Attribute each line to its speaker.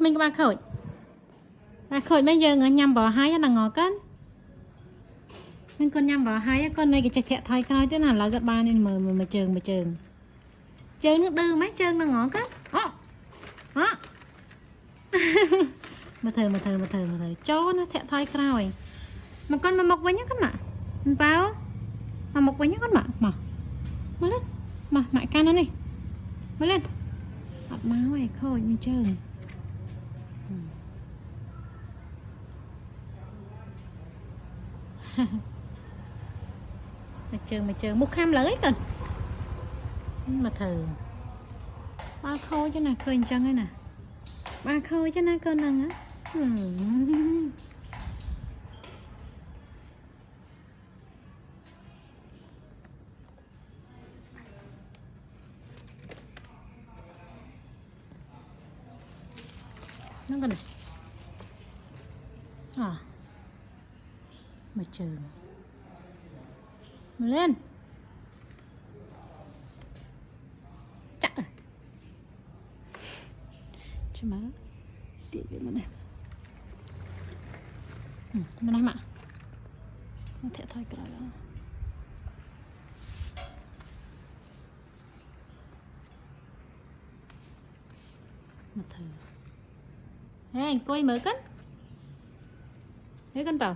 Speaker 1: mình các bạn khởi bây giờ người nhằm bỏ hai là ngó cân nên con nhằm bỏ hai con này cái chạy thẹt thay cái nói thế nào là gật ba nên mà trường nước đưa mấy chân là ngó cân đó đó mà thờ cho nó thẹt thay cái rồi mà con mà mọc với nhá các bạn mình báo mà mọc với nhá các bạn mà lên mà mại can nó đi mới lên mặt máu này khôi mình chơi mà chờ một khám lấy cần mà thử ba khôi chứ này khơi chân đây nè ba khôi chứ này con nằng á nó con này mà chờ mà lên chắc rồi cho má tỉ cái này bên này mà nó thẻ thôi cái đó mà thử hey, coi mở cân thấy cân vào